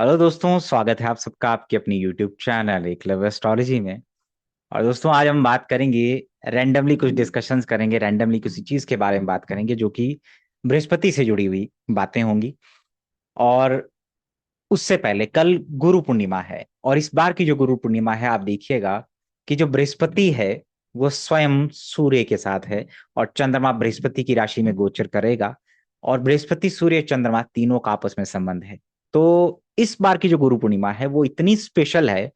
Hello दोस्तों, स्वागत है आप सबका आपके अपनी यूट्यूब चैनल एकलव्य एस्ट्रोलॉजी में। और दोस्तों, आज हम बात करेंगे, रैंडमली कुछ डिस्कशंस करेंगे, रैंडमली किसी चीज के बारे में बात करेंगे जो कि बृहस्पति से जुड़ी हुई बातें होंगी। और उससे पहले कल गुरु पूर्णिमा है, और इस बार की जो गुरु पूर्णिमा है, आप देखिएगा कि जो बृहस्पति है वो स्वयं सूर्य के साथ है, और चंद्रमा बृहस्पति की राशि में गोचर करेगा। और बृहस्पति सूर्य चंद्रमा तीनों का आपस में संबंध है। तो इस बार की जो गुरु पूर्णिमा है वो इतनी स्पेशल है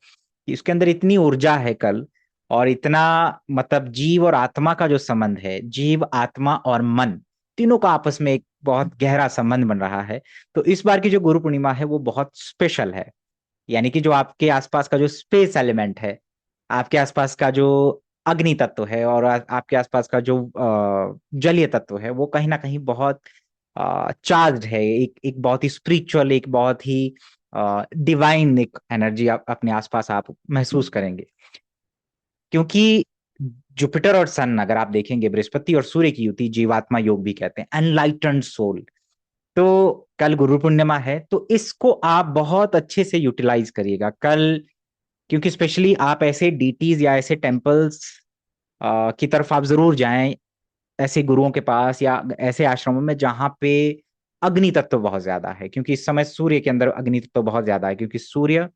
कि उसके अंदर इतनी ऊर्जा है कल, और इतना मतलब जीव और आत्मा का जो संबंध है, जीव आत्मा और मन तीनों का आपस में एक बहुत गहरा संबंध बन रहा है। तो इस बार की जो गुरु पूर्णिमा है वो बहुत स्पेशल है। यानी कि जो आपके आसपास का जो स्पेस एलिमेंट है, आपके आसपास का जो अग्नि तत्व है, और आपके आसपास का जो जलीय तत्व है, वो कहीं ना कहीं बहुत चार्ज्ड है। एक एक बहुत ही स्पिरिचुअल, एक बहुत ही डिवाइन एक एनर्जी आप अपने आसपास आप महसूस करेंगे। क्योंकि जुपिटर और सन अगर आप देखेंगे, बृहस्पति और सूर्य की युति जीवात्मा योग भी कहते हैं, एनलाइटन्ड सोल। तो कल गुरु पूर्णिमा है, तो इसको आप बहुत अच्छे से यूटिलाइज करिएगा कल। क्योंकि स्पेशली आप ऐसे डीटीज या ऐसे टेम्पल्स की तरफ आप जरूर जाएं, ऐसे गुरुओं के पास या ऐसे आश्रमों में जहां पे अग्नि तत्व बहुत ज्यादा है। क्योंकि इस समय सूर्य के अंदर अग्नि तत्व बहुत ज्यादा है, क्योंकि सूर्य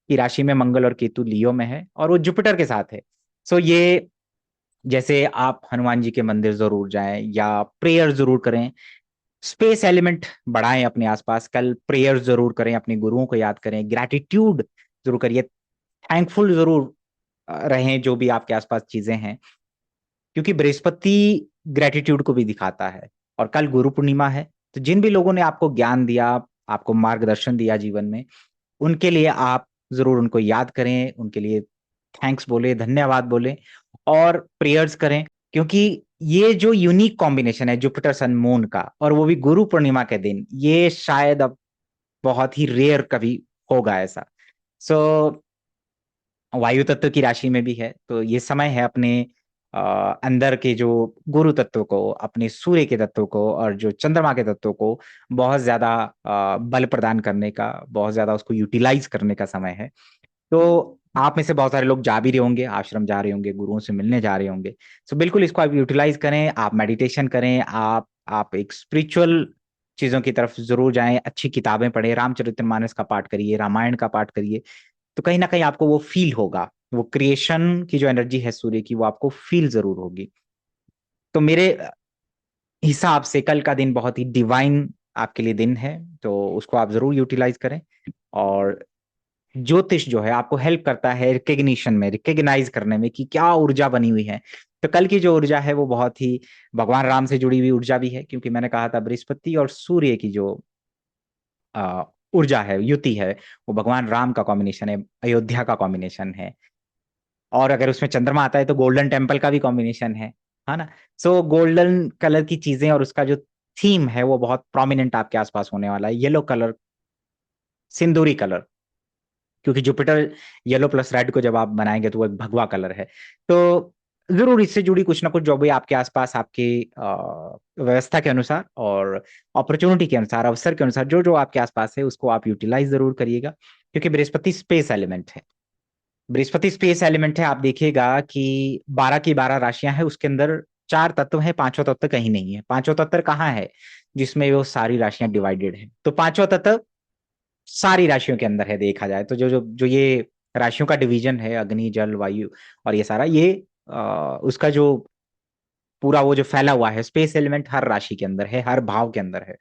की राशि में मंगल और केतु लियो में है, और वो जुपिटर के साथ है। सो ये, जैसे आप हनुमान जी के मंदिर जरूर जाएं या प्रेयर जरूर करें, स्पेस एलिमेंट बढ़ाएं अपने आसपास, कल प्रेयर जरूर करें, अपने गुरुओं को याद करें, ग्रैटिट्यूड जरूर करिए, थैंकफुल जरूर रहें जो भी आपके आसपास चीजें हैं। क्योंकि बृहस्पति ग्रेटिट्यूड को भी दिखाता है। और कल गुरु पूर्णिमा है, तो जिन भी लोगों ने आपको ज्ञान दिया, आपको मार्गदर्शन दिया जीवन में, उनके लिए आप जरूर उनको याद करें, उनके लिए थैंक्स बोले, धन्यवाद बोले, और प्रेयर्स करें। क्योंकि ये जो यूनिक कॉम्बिनेशन है जुपिटर सन मून का, और वो भी गुरु पूर्णिमा के दिन, ये शायद अब बहुत ही रेयर कभी होगा ऐसा। सो वायु तत्व की राशि में भी है, तो ये समय है अपने अंदर के जो गुरु तत्व को, अपने सूर्य के तत्व को, और जो चंद्रमा के तत्व को बहुत ज्यादा बल प्रदान करने का, बहुत ज्यादा उसको यूटिलाइज करने का समय है। तो आप में से बहुत सारे लोग जा भी रहे होंगे, आश्रम जा रहे होंगे, गुरुओं से मिलने जा रहे होंगे। सो बिल्कुल इसको आप यूटिलाइज करें, आप मेडिटेशन करें, आप एक स्पिरिचुअल चीजों की तरफ जरूर जाएं, अच्छी किताबें पढ़ें, रामचरितमानस का पाठ करिए, रामायण का पाठ करिए। तो कहीं ना कहीं आपको वो फील होगा, वो क्रिएशन की जो एनर्जी है सूर्य की, वो आपको फील जरूर होगी। तो मेरे हिसाब से कल का दिन बहुत ही डिवाइन आपके लिए दिन है, तो उसको आप जरूर यूटिलाइज करें। और ज्योतिष जो है आपको हेल्प करता है रिकग्निशन में, रिकग्नाइज करने में कि क्या ऊर्जा बनी हुई है। तो कल की जो ऊर्जा है वो बहुत ही भगवान राम से जुड़ी हुई ऊर्जा भी है, क्योंकि मैंने कहा था बृहस्पति और सूर्य की जो ऊर्जा है, युति है, वो भगवान राम का कॉम्बिनेशन है, अयोध्या का कॉम्बिनेशन है। और अगर उसमें चंद्रमा आता है तो गोल्डन टेम्पल का भी कॉम्बिनेशन है ना। सो गोल्डन कलर की चीजें और उसका जो थीम है वो बहुत प्रोमिनेंट आपके आसपास होने वाला है। येलो कलर, सिंदूरी कलर, क्योंकि जुपिटर येलो प्लस रेड को जब आप बनाएंगे तो वो एक भगवा कलर है। तो जरूर इससे जुड़ी कुछ ना कुछ जो भी आपके आसपास आपके व्यवस्था के अनुसार और अपॉर्चुनिटी के अनुसार, अवसर के अनुसार जो जो आपके आसपास है, उसको आप यूटिलाइज जरूर करिएगा। क्योंकि बृहस्पति स्पेस एलिमेंट है, बृहस्पति स्पेस एलिमेंट है। आप देखिएगा कि 12 की 12 राशियां हैं, उसके अंदर चार तत्व है, पांचवा तत्व कहीं नहीं है। पांचवा तत्व कहाँ है जिसमें वो सारी राशियां डिवाइडेड है? तो पांचवा तत्व सारी राशियों के अंदर है, देखा जाए तो जो जो जो ये राशियों का डिवीजन है, अग्नि जल वायु और ये सारा, ये उसका जो पूरा वो जो फैला हुआ है स्पेस एलिमेंट, हर राशि के अंदर है, हर भाव के अंदर है,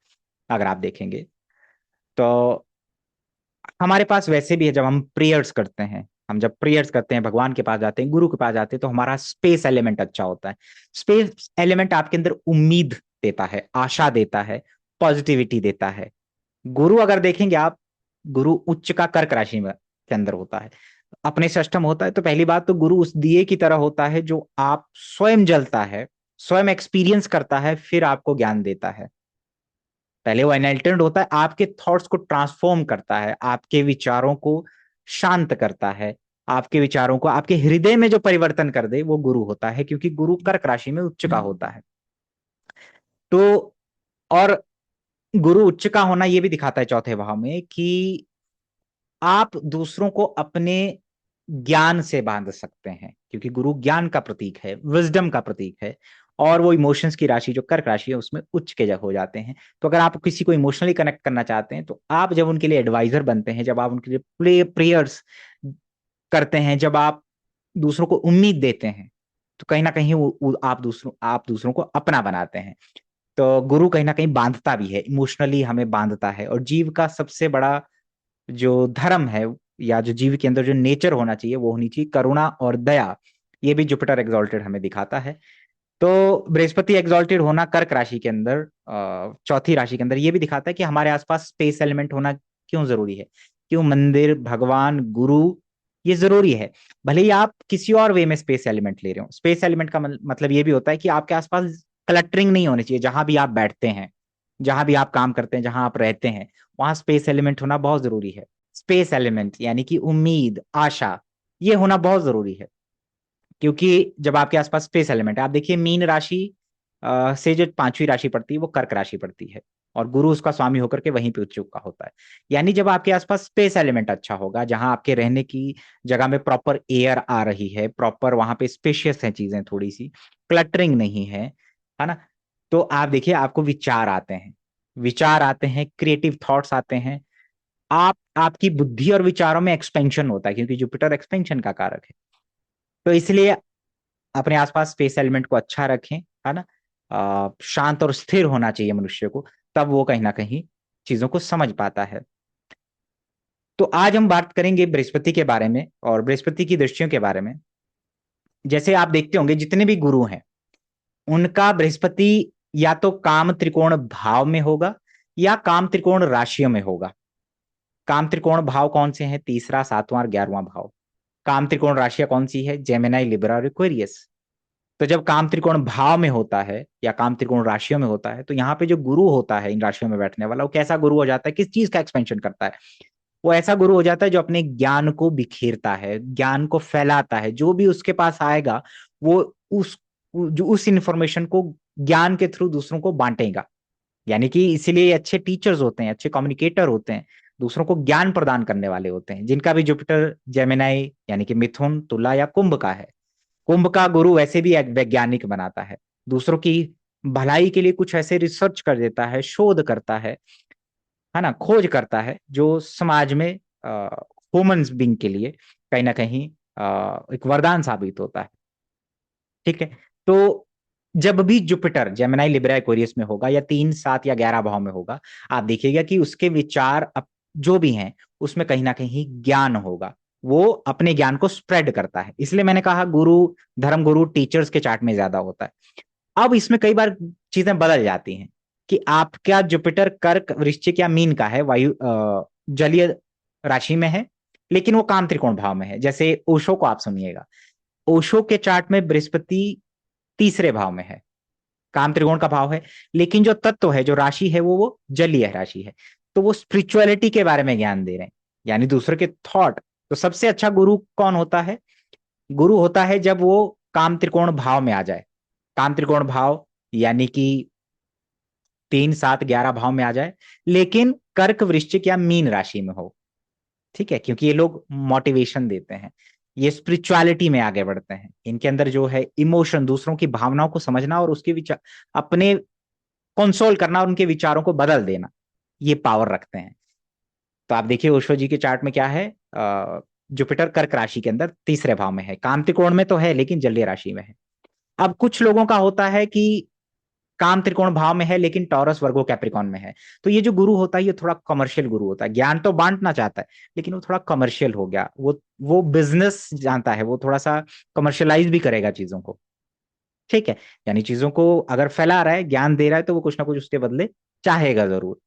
अगर आप देखेंगे तो। हमारे पास वैसे भी है, जब हम प्रेयर्स करते हैं, हम जब प्रेयर्स करते हैं, भगवान के पास जाते हैं, गुरु के पास जाते हैं, तो हमारा स्पेस एलिमेंट अच्छा होता है। स्पेस एलिमेंट आपके अंदर उम्मीद देता है, आशा देता है, पॉजिटिविटी देता है। गुरु अगर देखेंगे आप, गुरु उच्च का कर्क राशि में के अंदर होता है, अपने षष्ठम होता है। तो पहली बात तो गुरु उस दिए की तरह होता है जो आप स्वयं जलता है, स्वयं एक्सपीरियंस करता है, फिर आपको ज्ञान देता है। पहले वो एनलाइटेंड होता है, आपके थॉट्स को ट्रांसफॉर्म करता है, आपके विचारों को शांत करता है, आपके विचारों को आपके हृदय में जो परिवर्तन कर दे वो गुरु होता है, क्योंकि गुरु कर्क राशि में उच्च का होता है। तो और गुरु उच्च का होना ये भी दिखाता है चौथे भाव में कि आप दूसरों को अपने ज्ञान से बांध सकते हैं, क्योंकि गुरु ज्ञान का प्रतीक है, विजडम का प्रतीक है, और वो इमोशंस की राशि जो कर्क राशि है उसमें उच्च के जग हो जाते हैं। तो अगर आप किसी को इमोशनली कनेक्ट करना चाहते हैं, तो आप जब उनके लिए एडवाइजर बनते हैं, जब आप उनके लिए प्रेयर्स करते हैं, जब आप दूसरों को उम्मीद देते हैं, तो कहीं ना कहीं आप दूसरों को अपना बनाते हैं। तो गुरु कहीं ना कहीं बांधता भी है, इमोशनली हमें बांधता है। और जीव का सबसे बड़ा जो धर्म है, या जो जीव के अंदर जो नेचर होना चाहिए, वो होनी चाहिए करुणा और दया। ये भी जुपिटर एग्जॉल्टेड हमें दिखाता है। तो बृहस्पति एग्जॉल्टेड होना कर्क राशि के अंदर, चौथी राशि के अंदर, ये भी दिखाता है कि हमारे आसपास स्पेस एलिमेंट होना क्यों जरूरी है, क्यों मंदिर, भगवान, गुरु, ये जरूरी है। भले ही आप किसी और वे में स्पेस एलिमेंट ले रहे हो। स्पेस एलिमेंट का मतलब ये भी होता है कि आपके आसपास क्लटरिंग नहीं होनी चाहिए। जहां भी आप बैठते हैं, जहां भी आप काम करते हैं, जहां आप रहते हैं, वहां स्पेस एलिमेंट होना बहुत जरूरी है। स्पेस एलिमेंट यानी कि उम्मीद, आशा, ये होना बहुत जरूरी है। क्योंकि जब आपके आसपास स्पेस एलिमेंट है, आप देखिए मीन राशि से जो पांचवी राशि पड़ती है वो कर्क राशि पड़ती है, और गुरु उसका स्वामी होकर के वहीं पे उच्च का होता है। यानी जब आपके आसपास स्पेस एलिमेंट अच्छा होगा, जहां आपके रहने की जगह में प्रॉपर एयर आ रही है, प्रॉपर वहां पे स्पेशियस है चीजें, थोड़ी सी क्लटरिंग नहीं है ना, तो आप देखिए आपको विचार आते हैं, विचार आते हैं, क्रिएटिव थॉट्स आते हैं। आपकी बुद्धि और विचारों में एक्सपेंशन होता है, क्योंकि जुपिटर एक्सपेंशन का कारक है। तो इसलिए अपने आसपास स्पेस एलिमेंट को अच्छा रखें, है ना। शांत और स्थिर होना चाहिए मनुष्य को, तब वो कहीं ना कहीं चीजों को समझ पाता है। तो आज हम बात करेंगे बृहस्पति के बारे में और बृहस्पति की दृष्टियों के बारे में। जैसे आप देखते होंगे जितने भी गुरु हैं, उनका बृहस्पति या तो काम त्रिकोण भाव में होगा या काम त्रिकोण राशियों में होगा। काम त्रिकोण भाव कौन से हैं? तीसरा, सातवां और 11वां भाव। काम त्रिकोण राशियां कौन सी है? जेमिनाई, लिब्रा और एक्वेरियस। तो जब काम त्रिकोण भाव में होता है या काम त्रिकोण राशियों में होता है, तो यहाँ पे जो गुरु होता है इन राशियों में बैठने वाला, वो कैसा गुरु हो जाता है, किस चीज का एक्सपेंशन करता है? वो ऐसा गुरु हो जाता है जो अपने ज्ञान को बिखेरता है, ज्ञान को फैलाता है। जो भी उसके पास आएगा, वो उस जो उस इंफॉर्मेशन को ज्ञान के थ्रू दूसरों को बांटेगा। यानी कि इसीलिए अच्छे टीचर्स होते हैं, अच्छे कम्युनिकेटर होते हैं, दूसरों को ज्ञान प्रदान करने वाले होते हैं, जिनका भी जुपिटर जेमिनाई यानी कि मिथुन, तुला या कुंभ का है। कुंभ का गुरु वैसे भी एक वैज्ञानिक बनाता है, दूसरों की भलाई के लिए कुछ ऐसे रिसर्च कर देता है, शोध करता है ना, खोज करता है, जो समाज में ह्यूमंस बीइंग के लिए कहीं ना कहीं एक वरदान साबित होता है। ठीक है। तो जब भी जुपिटर जेमिनाई, लिब्रा, एक्वेरियस में होगा, या 3, 7 या 11 भाव में होगा, आप देखिएगा कि उसके विचार जो भी हैं उसमें कहीं ना कहीं ज्ञान होगा। वो अपने ज्ञान को स्प्रेड करता है। इसलिए मैंने कहा गुरु, धर्म गुरु टीचर्स के चार्ट में ज्यादा होता है। अब इसमें कई बार चीजें बदल जाती हैं कि आपका जुपिटर कर्क, वृश्चिक या मीन का है, वायु जलीय राशि में है, लेकिन वो काम त्रिकोण भाव में है। जैसे ओशो को आप सुनिएगा, ओशो के चार्ट में बृहस्पति तीसरे भाव में है, काम त्रिकोण का भाव है, लेकिन जो तत्व है, जो राशि है, वो जलीय राशि है। तो वो स्पिरिचुअलिटी के बारे में ज्ञान दे रहे हैं, यानी दूसरे के थॉट। तो सबसे अच्छा गुरु कौन होता है? गुरु होता है जब वो काम त्रिकोण भाव में आ जाए। काम त्रिकोण भाव यानी कि 3, 7, 11 भाव में आ जाए, लेकिन कर्क, वृश्चिक या मीन राशि में हो। ठीक है, क्योंकि ये लोग मोटिवेशन देते हैं, ये स्पिरिचुअलिटी में आगे बढ़ते हैं। इनके अंदर जो है इमोशन, दूसरों की भावनाओं को समझना और उसके विचार अपने कंसोल करना और उनके विचारों को बदल देना, ये पावर रखते हैं। तो आप देखिए ओशो जी के चार्ट में क्या है, जुपिटर कर्क राशि के अंदर तीसरे भाव में है, काम त्रिकोण में तो है लेकिन जलीय राशि में है। अब कुछ लोगों का होता है कि काम त्रिकोण भाव में है लेकिन टॉरस, वर्गो, कैप्रिकॉन में है। तो ये जो गुरु होता है ये थोड़ा कमर्शियल गुरु होता है, ज्ञान तो बांटना चाहता है, लेकिन वो थोड़ा कमर्शियल हो गया। वो बिजनेस जानता है, वो थोड़ा सा कमर्शियलाइज भी करेगा चीजों को। ठीक है, यानी चीजों को अगर फैला रहा है, ज्ञान दे रहा है, तो वो कुछ ना कुछ उसके बदले चाहेगा जरूर।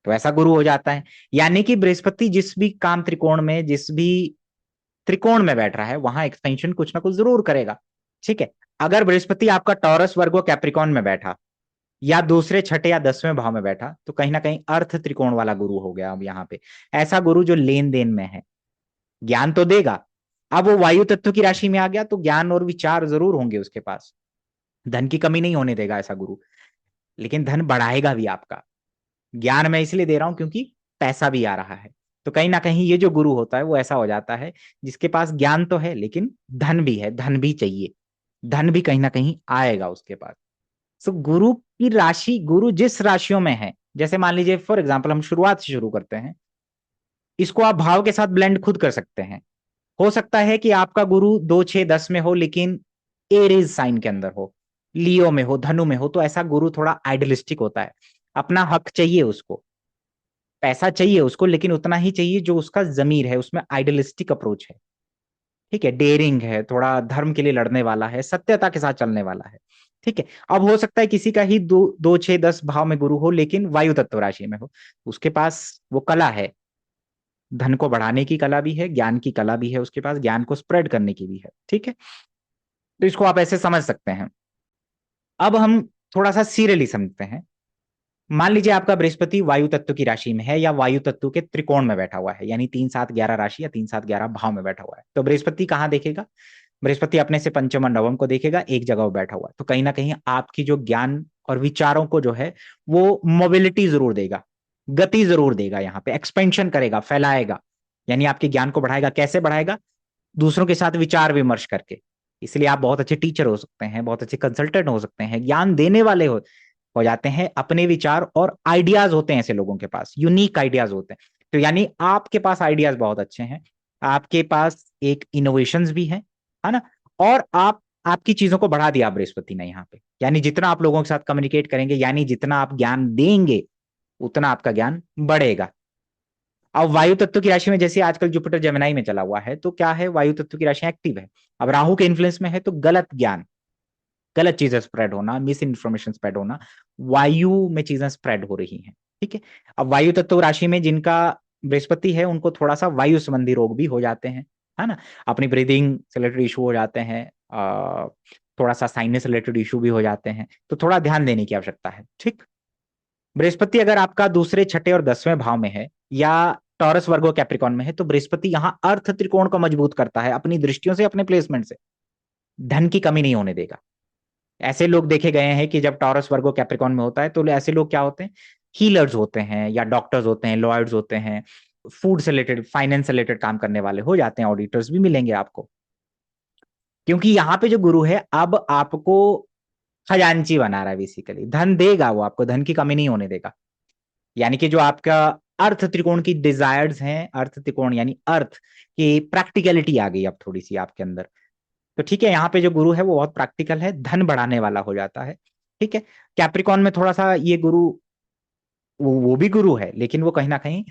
तो ऐसा गुरु हो जाता है। यानी कि बृहस्पति जिस भी काम त्रिकोण में, जिस भी त्रिकोण में बैठ रहा है, वहां एक्सपेंशन कुछ ना कुछ जरूर करेगा। ठीक है। अगर बृहस्पति आपका टॉरस, वर्गो, कैप्रिकॉन में बैठा, या दूसरे, छठे या 10वें भाव में बैठा, तो कहीं ना कहीं अर्थ त्रिकोण वाला गुरु हो गया। अब यहाँ पे ऐसा गुरु जो लेन देन में है, ज्ञान तो देगा। अब वो वायु तत्व की राशि में आ गया, तो ज्ञान और विचार जरूर होंगे उसके पास, धन की कमी नहीं होने देगा ऐसा गुरु, लेकिन धन बढ़ाएगा भी आपका। ज्ञान मैं इसलिए दे रहा हूं क्योंकि पैसा भी आ रहा है, तो कहीं ना कहीं ये जो गुरु होता है वो ऐसा हो जाता है जिसके पास ज्ञान तो है लेकिन धन भी है, धन भी चाहिए, धन भी कहीं ना कहीं आएगा उसके पास। तो गुरु की राशि, गुरु जिस राशियों में है, जैसे मान लीजिए फॉर एग्जाम्पल हम शुरुआत से शुरू करते हैं, इसको आप भाव के साथ ब्लेंड खुद कर सकते हैं। हो सकता है कि आपका गुरु 2 6 10 में हो लेकिन एरीज साइन के अंदर हो, लियो में हो, धनु में हो, तो ऐसा गुरु थोड़ा आइडियलिस्टिक होता है। अपना हक चाहिए उसको, पैसा चाहिए उसको, लेकिन उतना ही चाहिए जो उसका जमीर है, उसमें आइडियलिस्टिक अप्रोच है। ठीक है, डेयरिंग है, थोड़ा धर्म के लिए लड़ने वाला है, सत्यता के साथ चलने वाला है। ठीक है। अब हो सकता है किसी का ही 2 2 6 10 भाव में गुरु हो लेकिन वायु तत्व राशि में हो, उसके पास वो कला है, धन को बढ़ाने की कला भी है, ज्ञान की कला भी है, उसके पास ज्ञान को स्प्रेड करने की भी है। ठीक है, तो इसको आप ऐसे समझ सकते हैं। अब हम थोड़ा सा सीरियली समझते हैं। मान लीजिए आपका बृहस्पति वायु तत्व की राशि में है या वायु तत्व के त्रिकोण में बैठा हुआ है, यानी 3 7 11 राशि या 3 7 11 भाव में बैठा हुआ है, तो बृहस्पति कहाँ देखेगा? बृहस्पति अपने से पंचम और नवम को देखेगा, एक जगह वो बैठा हुआ है, तो कहीं ना कहीं आपकी जो ज्ञान और विचारों को जो है वो मोबिलिटी जरूर देगा, गति जरूर देगा, यहाँ पे एक्सपेंशन करेगा, फैलाएगा, यानी आपके ज्ञान को बढ़ाएगा। कैसे बढ़ाएगा? दूसरों के साथ विचार विमर्श करके। इसलिए आप बहुत अच्छे टीचर हो सकते हैं, बहुत अच्छे कंसल्टेंट हो सकते हैं, ज्ञान देने वाले हो जाते हैं। अपने विचार और आइडियाज होते हैं ऐसे लोगों के पास, यूनिक आइडियाज होते हैं। तो यानी आपके पास आइडियाज बहुत अच्छे हैं, आपके पास एक इनोवेशंस भी है ना। और आप आपकी चीजों को बढ़ा दिया बृहस्पति ने यहाँ पे, यानी जितना आप लोगों के साथ कम्युनिकेट करेंगे, यानी जितना आप ज्ञान देंगे उतना आपका ज्ञान बढ़ेगा। अब वायु तत्व की राशि में जैसे आजकल जुपिटर जेमिनाई में चला हुआ है, तो क्या है, वायु तत्व की राशि एक्टिव है। अब राहु के इन्फ्लुएंस में है तो गलत ज्ञान, गलत चीजें स्प्रेड होना, मिस इन्फॉर्मेशन स्प्रेड होना, वायु में चीजें स्प्रेड हो रही हैं। ठीक है। अब वायु तत्व राशि में जिनका बृहस्पति है उनको थोड़ा सा वायु संबंधी रोग भी हो जाते हैं, है ना। अपनी ब्रीदिंग से रिलेटेड इशू हो जाते हैं, थोड़ा सा साइनस रिलेटेड इशू भी हो जाते हैं, तो थोड़ा ध्यान देने की आवश्यकता है। ठीक। बृहस्पति अगर आपका दूसरे छठे और 10वें भाव में है या टॉरस वर्गो कैप्रिकॉन में है, तो बृहस्पति यहाँ अर्थ त्रिकोण को मजबूत करता है अपनी दृष्टियों से, अपने प्लेसमेंट से, धन की कमी नहीं होने देगा। ऐसे लोग देखे गए हैं कि जब टॉरस वर्गो कैप्रिकॉन में होता है तो ऐसे लोग क्या होते हैं, हीलर्स होते हैं या डॉक्टर्स होते हैं, लॉयर्स होते हैं, फूड से रिलेटेड, फाइनेंस से रिलेटेड काम करने वाले हो जाते हैं, ऑडिटर्स भी मिलेंगे आपको। क्योंकि यहाँ पे जो गुरु है अब आपको खजांची बना रहा है, बेसिकली धन देगा, वो आपको धन की कमी नहीं होने देगा। यानी कि जो आपका अर्थ त्रिकोण की डिजायर्स हैं, अर्थ त्रिकोण यानी अर्थ की प्रैक्टिकलिटी आ गई अब थोड़ी सी आपके अंदर। तो ठीक है, यहाँ पे जो गुरु है वो बहुत प्रैक्टिकल है, धन बढ़ाने वाला हो जाता है। ठीक है। कैप्रिकॉन में थोड़ा सा ये गुरु, वो भी गुरु है लेकिन वो कहीं ना कहीं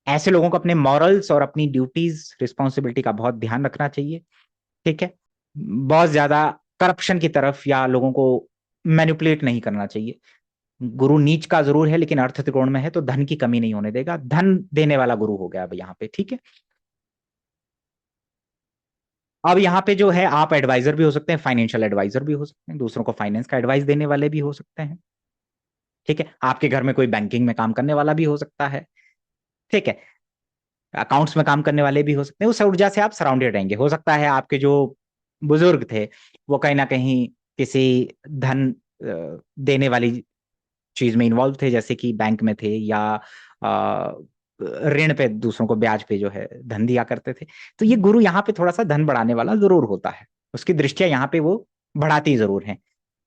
ऐसे लोगों को अपने मॉरल्स और अपनी ड्यूटीज रिस्पॉन्सिबिलिटी का बहुत ध्यान रखना चाहिए। ठीक है। बहुत ज्यादा करप्शन की तरफ या लोगों को मैनिपुलेट नहीं करना चाहिए। गुरु नीच का जरूर है लेकिन अर्थ त्रिकोण में है तो धन की कमी नहीं होने देगा, धन देने वाला गुरु हो गया अब यहाँ पे। ठीक है। अब यहाँ पे जो है आप एडवाइजर भी हो सकते हैं, फाइनेंशियल एडवाइजर भी हो सकते हैं, दूसरों को फाइनेंस का एडवाइस देने वाले भी हो सकते हैं। ठीक है। आपके घर में कोई बैंकिंग में काम करने वाला भी हो सकता है। ठीक है। अकाउंट्स में काम करने वाले भी हो सकते हैं। उस ऊर्जा से आप सराउंडेड रहेंगे। हो सकता है आपके जो बुजुर्ग थे वो कहीं ना कहीं किसी धन देने वाली चीज में इन्वॉल्व थे, जैसे कि बैंक में थे या ऋण पे दूसरों को ब्याज पे जो है धन दिया करते थे। तो ये गुरु यहाँ पे थोड़ा सा धन बढ़ाने वाला जरूर होता है, उसकी दृष्टिया यहाँ पे वो बढ़ाती जरूर है।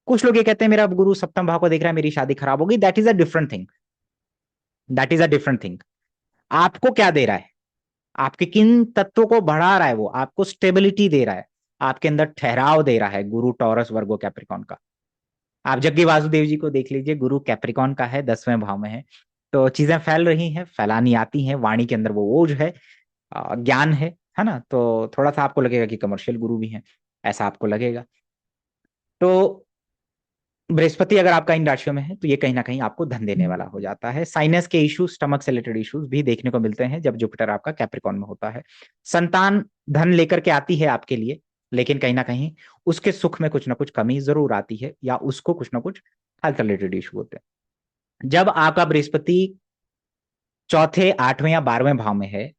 कुछ लोग ये कहते हैं मेरा गुरु सप्तम भाव को देख रहा है, मेरी शादी खराब होगी। That is a different thing, that is a different thing. आपको क्या दे रहा है, आपके किन तत्वों को बढ़ा रहा है, वो आपको स्टेबिलिटी दे रहा है, आपके अंदर ठहराव दे रहा है। गुरु टॉरस वर्गो कैप्रिकॉन का, आप जग्गी वासुदेव जी को देख लीजिए, गुरु कैप्रिकॉन का है, 10वें भाव में है, तो चीजें फैल रही हैं, फैलानी आती हैं, वाणी के अंदर वो ओज है, ज्ञान है ना। तो थोड़ा सा आपको लगेगा कि कमर्शियल गुरु भी हैं, ऐसा आपको लगेगा। तो बृहस्पति अगर आपका इन राशियों में है तो ये कहीं ना कहीं आपको धन देने वाला हो जाता है। साइनस के इश्यूज, स्टमक से रिलेटेड इश्यूज भी देखने को मिलते हैं जब जुपिटर आपका कैप्रिकॉन में होता है। संतान धन लेकर के आती है आपके लिए, लेकिन कहीं ना कहीं उसके सुख में कुछ ना कुछ कमी जरूर आती है या उसको कुछ ना कुछ हेल्थ रिलेटेड इशू होते हैं। जब आपका बृहस्पति चौथे, 8वें या 12वें भाव में है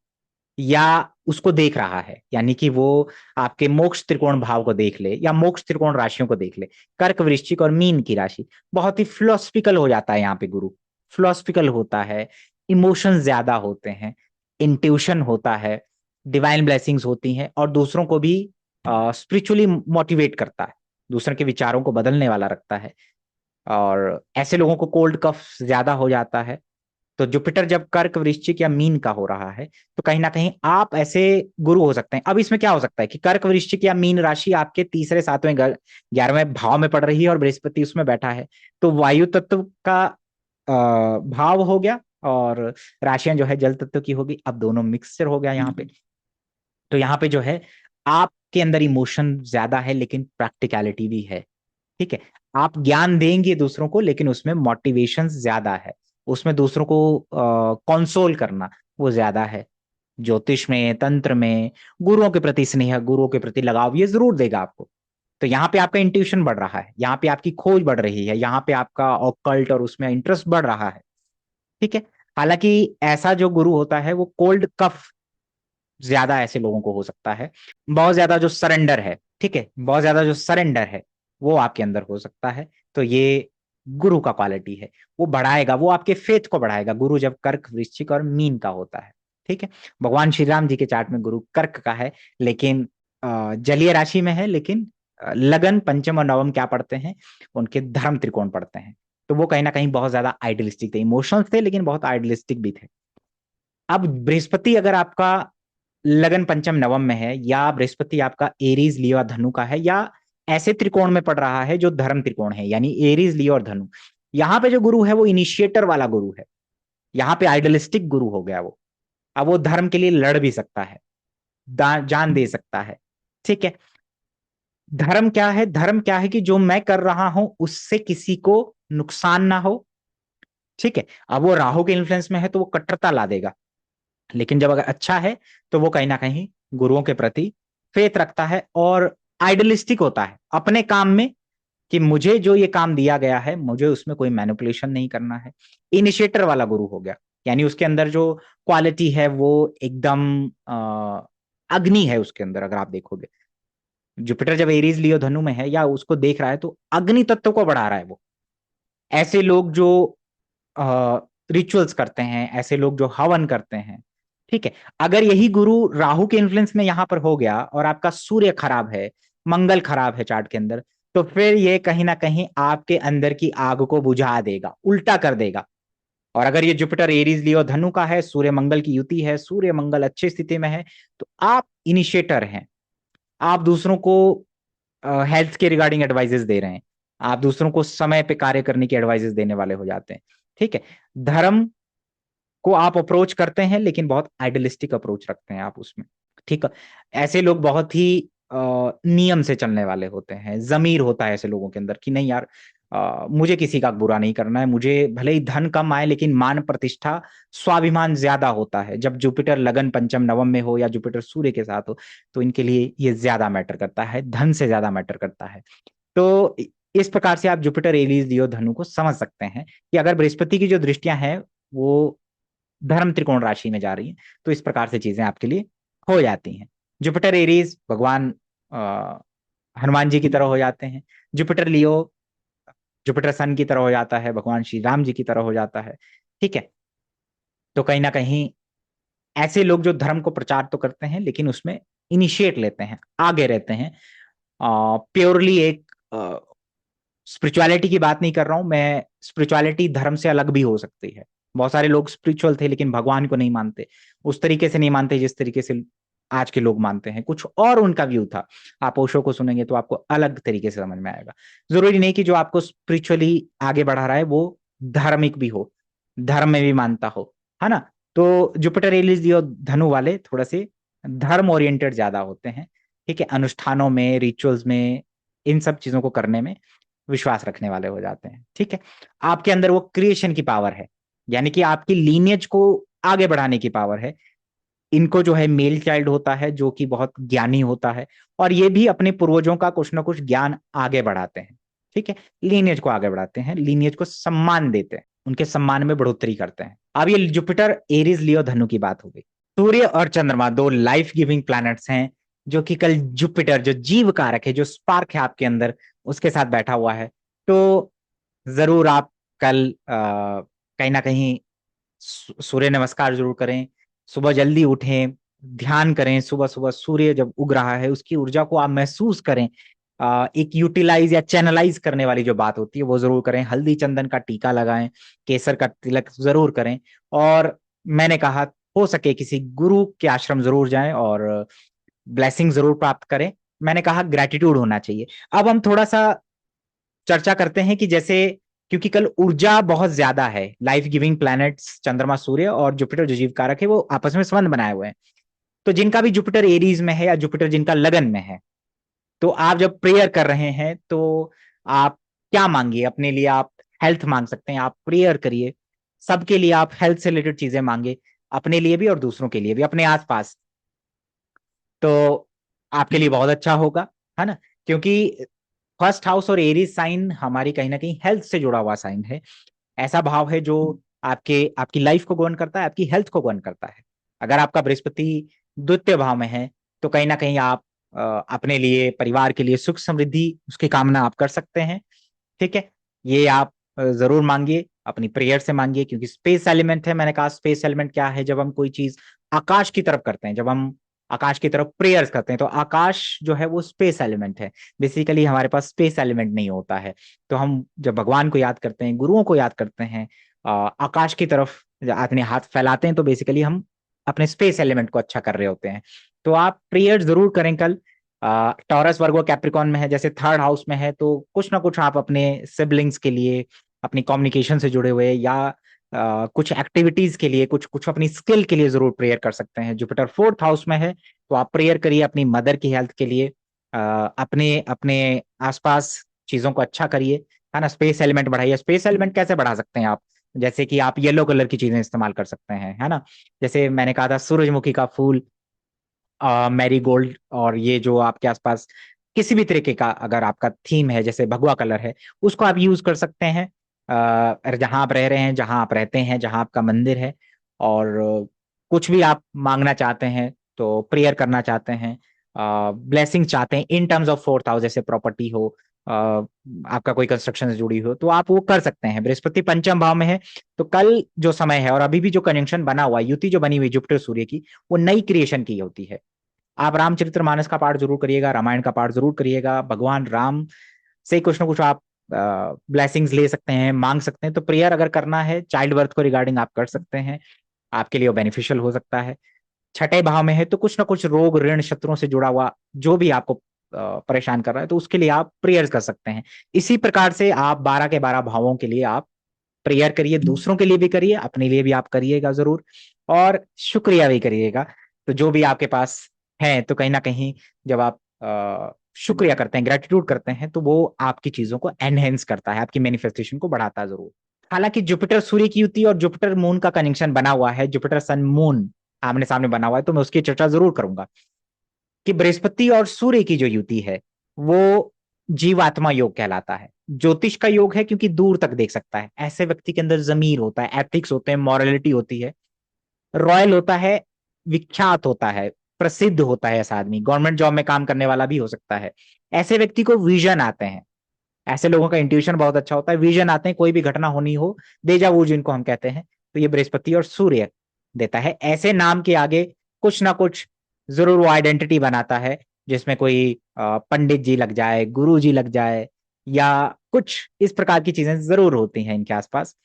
या उसको देख रहा है, यानी कि वो आपके मोक्ष त्रिकोण भाव को देख ले या मोक्ष त्रिकोण राशियों को देख ले, कर्क, वृश्चिक और मीन की राशि, बहुत ही फिलोसफिकल हो जाता है यहाँ पे गुरु, फिलोसफिकल होता है, इमोशंस ज्यादा होते हैं, इंट्यूशन होता है, डिवाइन ब्लेसिंग्स होती हैं, और दूसरों को भी स्पिरिचुअली मोटिवेट करता है, दूसरों के विचारों को बदलने वाला रखता है। और ऐसे लोगों को कोल्ड कफ ज्यादा हो जाता है। तो जुपिटर जब कर्क, वृश्चिक या मीन का हो रहा है, तो कहीं ना कहीं आप ऐसे गुरु हो सकते हैं। अब इसमें क्या हो सकता है कि कर्क, वृश्चिक या मीन राशि आपके तीसरे, सातवें, 11वें भाव में पड़ रही है और बृहस्पति उसमें बैठा है। तो वायु तत्व का भाव हो गया, और राशियां जो है जल तत्व की होगी। अब दोनों मिक्सचर हो गया यहाँ पे। तो यहाँ पे जो है आपके अंदर इमोशन ज्यादा है, लेकिन प्रैक्टिकलिटी भी है। ठीक है, आप ज्ञान देंगे दूसरों को, लेकिन उसमें मोटिवेशन ज्यादा है, उसमें दूसरों को कंसोल करना वो ज्यादा है। ज्योतिष में, तंत्र में गुरुओं के प्रति स्नेह, गुरुओं के प्रति लगाव ये जरूर देगा आपको। तो यहाँ पे आपका इंट्यूशन बढ़ रहा है, यहाँ पे आपकी खोज बढ़ रही है, यहाँ पे आपका ऑकल्ट और उसमें इंटरेस्ट बढ़ रहा है। ठीक है। हालांकि ऐसा जो गुरु होता है वो कोल्ड कफ ज्यादा ऐसे लोगों को हो सकता है। बहुत ज्यादा जो सरेंडर है, ठीक है, बहुत ज्यादा जो सरेंडर है वो आपके अंदर हो सकता है। तो ये गुरु का क्वालिटी है, वो बढ़ाएगा, वो आपके फेथ को बढ़ाएगा। गुरु जब कर्क, वृश्चिक और मीन का होता है, ठीक है। भगवान श्री राम जी के चार्ट में गुरु कर्क का है, लेकिन जलीय राशि में है, लेकिन लगन, पंचम और नवम क्या पढ़ते हैं, उनके धर्म त्रिकोण पढ़ते हैं। तो वो कहीं ना कहीं बहुत ज्यादा आइडियलिस्टिक थे, इमोशनल थे, लेकिन बहुत आइडियलिस्टिक भी थे। अब बृहस्पति अगर आपका लगन, पंचम, नवम में है, या बृहस्पति आपका एरीज, लियो और धनु का है, या ऐसे त्रिकोण में पड़ रहा है जो धर्म त्रिकोण है, यानी एरीज, लियो और धनु, यहाँ पे जो गुरु है वो इनिशिएटर वाला गुरु है। यहाँ पे आइडलिस्टिक गुरु हो गया वो। अब वो धर्म के लिए लड़ भी सकता है, जान दे सकता है। ठीक है। धर्म क्या है? धर्म क्या है कि जो मैं कर रहा हूं उससे किसी को नुकसान ना हो। ठीक है। अब वो राहु के इन्फ्लुएंस में है तो वो कट्टरता ला देगा, लेकिन जब अगर अच्छा है तो वो कहीं ना कहीं गुरुओं के प्रति फेथ रखता है, और आइडलिस्टिक होता है अपने काम में, कि मुझे जो ये काम दिया गया है मुझे उसमें कोई मैनिपुलेशन नहीं करना है। इनिशिएटर वाला गुरु हो गया, यानी उसके अंदर जो क्वालिटी है वो एकदम अग्नि है उसके अंदर। अगर आप देखोगे जुपिटर जब एरीज, लियो, धनु में है या उसको देख रहा है, तो अग्नि तत्व को बढ़ा रहा है वो। ऐसे लोग जो रिचुअल्स करते हैं, ऐसे लोग जो हवन करते हैं, ठीक है। अगर यही गुरु राहु के इन्फ्लुएंस में यहां पर हो गया और आपका सूर्य खराब है, मंगल खराब है चार्ट के अंदर, तो फिर ये कहीं ना कहीं आपके अंदर की आग को बुझा देगा, उल्टा कर देगा। और अगर ये जुपिटर एरीज, लियो, धनु का है, सूर्य मंगल की युति है, सूर्य मंगल अच्छी स्थिति में है, तो आप इनिशिएटर हैं। आप दूसरों को हेल्थ के रिगार्डिंग एडवाइजेस दे रहे हैं, आप दूसरों को समय पे कार्य करने की एडवाइजेस देने वाले हो जाते हैं। ठीक है। धर्म को आप अप्रोच करते हैं, लेकिन बहुत आइडियलिस्टिक अप्रोच रखते हैं आप उसमें। ठीक है। ऐसे लोग बहुत ही नियम से चलने वाले होते हैं, जमीर होता है ऐसे लोगों के अंदर कि नहीं यार, मुझे किसी का बुरा नहीं करना है, मुझे भले ही धन कम आए लेकिन मान प्रतिष्ठा, स्वाभिमान ज्यादा होता है। जब जुपिटर लगन, पंचम, नवम में हो, या जुपिटर सूर्य के साथ हो, तो इनके लिए ये ज्यादा मैटर करता है, धन से ज्यादा मैटर करता है। तो इस प्रकार से आप जुपिटर, एरीज, लियो, धनु को समझ सकते हैं कि अगर बृहस्पति की जो दृष्टियां हैं वो धर्म त्रिकोण राशि में जा रही हैं, तो इस प्रकार से चीजें आपके लिए हो जाती हैं। जुपिटर एरीज भगवान हनुमान जी की तरह हो जाते हैं। जुपिटर लियो, जुपिटर सन की तरह हो जाता है, भगवान श्री राम जी की तरह हो जाता है। ठीक है। तो कहीं ना कहीं ऐसे लोग जो धर्म को प्रचार तो करते हैं, लेकिन उसमें इनिशिएट लेते हैं, आगे रहते हैं। प्योरली एक स्पिरिचुअलिटी की बात नहीं कर रहा हूं मैं, स्पिरिचुअलिटी धर्म से अलग भी हो सकती है। बहुत सारे लोग स्पिरिचुअल थे लेकिन भगवान को नहीं मानते, उस तरीके से नहीं मानते जिस तरीके से आज के लोग मानते हैं, कुछ और उनका व्यू था। आप ओशो को सुनेंगे तो आपको अलग तरीके से समझ में आएगा। जरूरी नहीं कि जो आपको स्पिरिचुअली आगे बढ़ा रहा है वो धार्मिक भी हो, धर्म में भी मानता हो, है ना। तो जुपिटर, एरीज, लियो, धनु वाले थोड़ा से धर्म ओरिएंटेड ज्यादा होते हैं। ठीक है। अनुष्ठानों में, रिचुअल्स में, इन सब चीजों को करने में विश्वास रखने वाले हो जाते हैं। ठीक है। आपके अंदर वो क्रिएशन की पावर है, यानी कि आपकी लीनियज को आगे बढ़ाने की पावर है। इनको जो है मेल चाइल्ड होता है जो कि बहुत ज्ञानी होता है, और ये भी अपने पूर्वजों का कुछ ना कुछ ज्ञान आगे बढ़ाते हैं। ठीक है। लीनियज को आगे बढ़ाते हैं, लीनियज को सम्मान देते हैं, उनके सम्मान में बढ़ोतरी करते हैं। अब ये जुपिटर, एरीज, लियो, धनु की बात हो गई। सूर्य और चंद्रमा दो लाइफ गिविंग प्लैनेट्स हैं, जो कि कल जुपिटर जो जीव कारक है, जो स्पार्क है आपके अंदर, उसके साथ बैठा हुआ है। तो जरूर आप कल कहीं ना कहीं सूर्य नमस्कार जरूर करें, सुबह जल्दी उठें, ध्यान करें, सुबह सुबह सूर्य जब उग रहा है उसकी ऊर्जा को आप महसूस करें। एक यूटिलाइज या चैनलाइज करने वाली जो बात होती है वो जरूर करें। हल्दी चंदन का टीका लगाएं, केसर का तिलक जरूर करें। और मैंने कहा, हो सके किसी गुरु के आश्रम जरूर जाएं और ब्लेसिंग जरूर प्राप्त करें। मैंने कहा ग्रेटिट्यूड होना चाहिए। अब हम थोड़ा सा चर्चा करते हैं कि जैसे, क्योंकि कल ऊर्जा बहुत ज्यादा है, लाइफ गिविंग प्लैनेट्स चंद्रमा सूर्य और जुपिटर जो जीव कारक है वो आपस में संबंध बनाए हुए हैं। तो जिनका भी जुपिटर एरीज में है या जुपिटर जिनका लगन में है, तो आप जब प्रेयर कर रहे हैं तो आप क्या मांगिए अपने लिए। आप हेल्थ मांग सकते हैं, आप प्रेयर करिए सबके लिए, आप हेल्थ से रिलेटेड चीजें मांगे, अपने लिए भी और दूसरों के लिए भी, अपने आसपास। तो आपके लिए बहुत अच्छा होगा, है ना। क्योंकि फर्स्ट हाउस और एरीज साइन हमारी कहीं ना कहीं हेल्थ से जुड़ा हुआ साइन है। ऐसा भाव है जो आपके आपकी लाइफ को गवर्न करता है, आपकी हेल्थ को गवर्न करता है। अगर आपका बृहस्पति द्वितीय भाव में है तो कहीं ना कहीं आप अपने लिए, परिवार के लिए सुख समृद्धि उसकी कामना आप कर सकते हैं। ठीक है, ये आप जरूर मांगिए, अपनी प्रेयर से मांगिए। क्योंकि स्पेस एलिमेंट है, मैंने कहा स्पेस एलिमेंट क्या है, जब हम कोई चीज आकाश की तरफ करते हैं, जब हम आकाश की तरफ प्रेयर्स करते हैं, तो आकाश जो है वो स्पेस एलिमेंट है। बेसिकली हमारे पास स्पेस एलिमेंट नहीं होता है। तो हम जब भगवान को याद करते हैं, गुरुओं को याद करते हैं, आकाश की तरफ अपने हाथ फैलाते हैं, तो बेसिकली हम अपने स्पेस एलिमेंट को अच्छा कर रहे होते हैं। तो आप प्रेयर जरूर करें कल। टॉरस वर्गो कैप्रिकॉन में है, जैसे थर्ड हाउस में है, तो कुछ ना कुछ आप अपने सिबलिंग्स के लिए, अपनी कम्युनिकेशन से जुड़े हुए, या कुछ एक्टिविटीज के लिए, कुछ कुछ अपनी स्किल के लिए जरूर प्रेयर कर सकते हैं। जुपिटर फोर्थ हाउस में है तो आप प्रेयर करिए अपनी मदर की हेल्थ के लिए। अपने अपने आसपास चीजों को अच्छा करिए, है ना। स्पेस एलिमेंट बढ़ाइए। स्पेस एलिमेंट कैसे बढ़ा सकते हैं आप? जैसे कि आप येलो कलर की चीजें इस्तेमाल कर सकते हैं, है ना। जैसे मैंने कहा था सूरजमुखी का फूल, मैरीगोल्ड, और ये जो आपके आसपास किसी भी तरीके का अगर आपका थीम है, जैसे भगवा कलर है, उसको आप यूज कर सकते हैं। जहां आप रह रहे हैं, जहां आप रहते हैं, जहां आपका मंदिर है। और कुछ भी आप मांगना चाहते हैं, तो प्रेयर करना चाहते हैं, ब्लेसिंग चाहते हैं in terms of fourth house, जैसे प्रॉपर्टी हो, आपका कोई कंस्ट्रक्शन से जुड़ी हो, तो आप वो कर सकते हैं। बृहस्पति पंचम भाव में है तो कल जो समय है, और अभी भी जो कंजंक्शन बना हुआ है, युति जो बनी हुई जुपिटर सूर्य की, वो नई क्रिएशन की होती है। आप रामचरितमानस का पाठ जरूर करिएगा, रामायण का पाठ जरूर करिएगा, भगवान राम से कुछ ना कुछ आप ब्लेसिंग्स ले सकते हैं, मांग सकते हैं। तो प्रेयर अगर करना है चाइल्ड बर्थ को रिगार्डिंग, आप कर सकते हैं, आपके लिए बेनिफिशियल हो सकता है। छठे भाव में है तो कुछ ना कुछ रोग ऋण शत्रुओं से जुड़ा हुआ जो भी आपको परेशान कर रहा है, तो उसके लिए आप प्रेयर्स कर सकते हैं। इसी प्रकार से आप 12 के 12 भावों के लिए आप प्रेयर करिए, दूसरों के लिए भी करिए, अपने लिए भी आप करिएगा जरूर, और शुक्रिया भी करिएगा। तो जो भी आपके पास है, तो कहीं ना कहीं जब आप शुक्रिया करते हैं, ग्रेटिट्यूड करते हैं, तो वो आपकी चीजों को एनहेंस करता है, आपकी मैनिफेस्टेशन को बढ़ाता है जरूर। हालांकि जुपिटर सूर्य की युति और जुपिटर मून का कनेक्शन बना हुआ है, जुपिटर सन मून आमने सामने बना हुआ है, तो मैं उसकी चर्चा जरूर करूंगा। कि बृहस्पति और सूर्य की जो युति है वो जीवात्मा योग कहलाता है। ज्योतिष का योग है क्योंकि दूर तक देख सकता है, ऐसे व्यक्ति के अंदर जमीर होता है, एथिक्स होते हैं, मॉरलिटी होती है, रॉयल होता है, विख्यात होता है, प्रसिद्ध होता है। ऐसा आदमी गवर्नमेंट जॉब में काम करने वाला भी हो सकता है। ऐसे व्यक्ति को विजन आते हैं, ऐसे लोगों का इंट्यूशन बहुत अच्छा होता है, विजन आते हैं, कोई भी घटना होनी हो, देजा वू जिनको हम कहते हैं, तो ये बृहस्पति और सूर्य देता है। ऐसे नाम के आगे कुछ ना कुछ जरूर वो आइडेंटिटी बनाता है, जिसमें कोई पंडित जी लग जाए, गुरु जी लग जाए, या कुछ इस प्रकार की चीजें जरूर होती हैं इनके आसपास,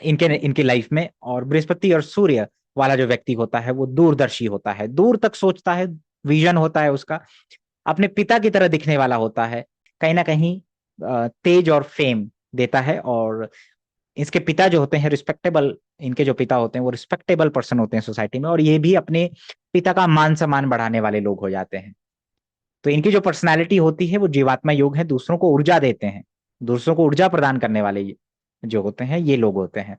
इनके इनकी लाइफ में। और बृहस्पति और सूर्य वाला जो व्यक्ति होता है वो दूरदर्शी होता है, दूर तक सोचता है, विजन होता है उसका, अपने पिता की तरह दिखने वाला होता है, कहीं ना कहीं तेज और फेम देता है। और इसके पिता जो होते हैं रिस्पेक्टेबल, इनके जो पिता होते हैं वो रिस्पेक्टेबल पर्सन होते हैं सोसाइटी में, और ये भी अपने पिता का मान सम्मान बढ़ाने वाले लोग हो जाते हैं। तो इनकी जो पर्सनैलिटी होती है वो जीवात्मा योग है, दूसरों को ऊर्जा देते हैं, दूसरों को ऊर्जा प्रदान करने वाले ये जो होते हैं, ये लोग होते हैं,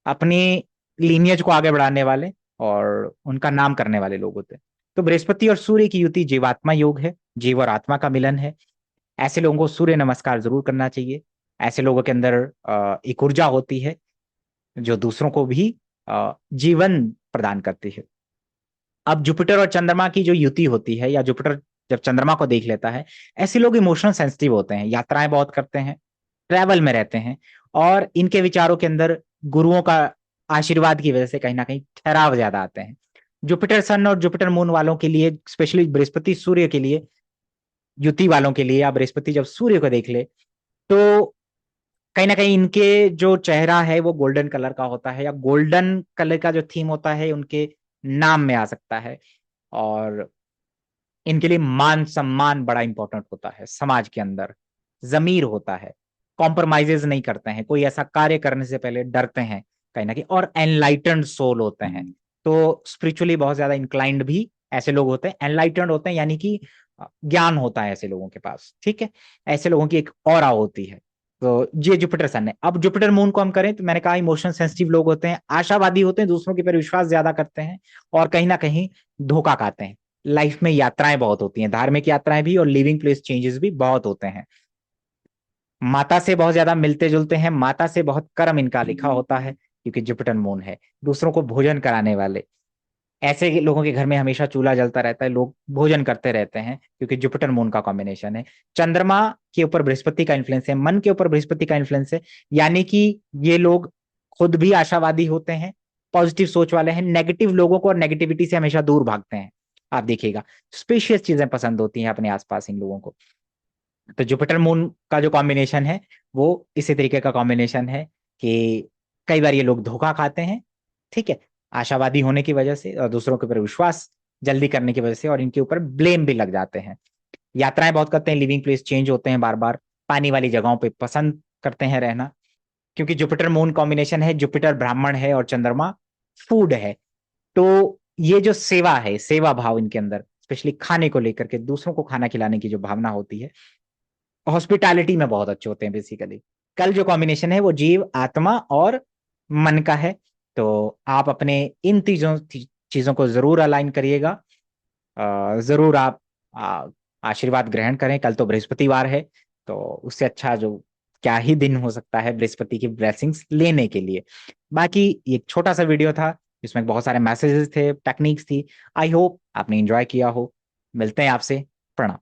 अपनी लीनियज को आगे बढ़ाने वाले और उनका नाम करने वाले लोग होते हैं। तो बृहस्पति और सूर्य की युति जीवात्मा योग है, जीव और आत्मा का मिलन है। ऐसे लोगों को सूर्य नमस्कार जरूर करना चाहिए। ऐसे लोगों के अंदर एक ऊर्जा होती है जो दूसरों को भी जीवन प्रदान करती है। अब जुपिटर और चंद्रमा की जो युति होती है, या जुपिटर जब चंद्रमा को देख लेता है, ऐसे लोग इमोशनल सेंसिटिव होते हैं, यात्राएं बहुत करते हैं, ट्रैवल में रहते हैं, और इनके विचारों के अंदर गुरुओं का आशीर्वाद की वजह से कहीं ना कहीं ठहराव ज्यादा आते हैं। जुपिटर सन और जुपिटर मून वालों के लिए, स्पेशली बृहस्पति सूर्य के लिए, युति वालों के लिए, या बृहस्पति जब सूर्य को देख ले तो कहीं ना कहीं इनके जो चेहरा है वो गोल्डन कलर का होता है, या गोल्डन कलर का जो थीम होता है उनके नाम में आ सकता है। और इनके लिए मान सम्मान बड़ा इंपॉर्टेंट होता है समाज के अंदर, जमीर होता है, कॉम्प्रोमाइजेज नहीं करते हैं, कोई ऐसा कार्य करने से पहले डरते हैं कहीं ना कहीं, और एनलाइटेंड सोल होते हैं। तो स्पिरिचुअली बहुत ज्यादा इंक्लाइंड भी ऐसे लोग होते हैं, एनलाइटेंड होते हैं, यानी कि ज्ञान होता है ऐसे लोगों के पास, ठीक है। ऐसे लोगों की एक ऑरा होती है। तो ये जुपिटर सन है। अब जुपिटर मून को हम करें तो मैंने कहा इमोशनल सेंसिटिव लोग होते हैं, आशावादी होते हैं, दूसरों के पर विश्वास ज्यादा करते हैं, और कहीं ना कहीं धोखा खाते हैं। लाइफ में यात्राएं बहुत होती हैं, धार्मिक यात्राएं भी, और लिविंग प्लेस चेंजेस भी बहुत होते हैं। माता से बहुत ज्यादा मिलते जुलते हैं, माता से बहुत कर्म इनका लिखा होता है, क्योंकि जुपिटर मून है। दूसरों को भोजन कराने वाले, ऐसे लोगों के घर में हमेशा चूल्हा जलता रहता है, लोग भोजन करते रहते हैं, क्योंकि जुपिटर मून का कॉम्बिनेशन है। चंद्रमा के ऊपर बृहस्पति का इन्फ्लुएंस है, मन के ऊपर बृहस्पति का इन्फ्लुएंस है, यानी कि ये लोग खुद भी आशावादी होते हैं, पॉजिटिव सोच वाले हैं, नेगेटिव लोगों को और नेगेटिविटी से हमेशा दूर भागते हैं। आप देखिएगा स्पेशियस चीजें पसंद होती हैं अपने आसपास इन लोगों को। तो जुपिटर मून का जो कॉम्बिनेशन है वो इसी तरीके का कॉम्बिनेशन है कि कई बार ये लोग धोखा खाते हैं, ठीक है, आशावादी होने की वजह से, और दूसरों के ऊपर विश्वास जल्दी करने की वजह से, और इनके ऊपर ब्लेम भी लग जाते हैं। यात्राएं बहुत करते हैं, लिविंग प्लेस चेंज होते हैं बार बार, पानी वाली जगहों पे पसंद करते हैं रहना, क्योंकि जुपिटर मून कॉम्बिनेशन है, जुपिटर ब्राह्मण है और चंद्रमा फूड है। तो ये जो सेवा है, सेवा भाव इनके अंदर, स्पेशली खाने को लेकर के, दूसरों को खाना खिलाने की जो भावना होती है, हॉस्पिटैलिटी में बहुत अच्छे होते हैं बेसिकली। कल जो कॉम्बिनेशन है वो जीव, आत्मा और मन का है। तो आप अपने इन चीजों को जरूर अलाइन करिएगा। जरूर आप आशीर्वाद ग्रहण करें। कल तो बृहस्पतिवार है, तो उससे अच्छा जो क्या ही दिन हो सकता है बृहस्पति की ब्लेसिंग्स लेने के लिए। बाकी ये एक छोटा सा वीडियो था जिसमें बहुत सारे मैसेजेस थे, टेक्निक्स थी। आई होप आपने एंजॉय किया हो। मिलते हैं आपसे। प्रणाम।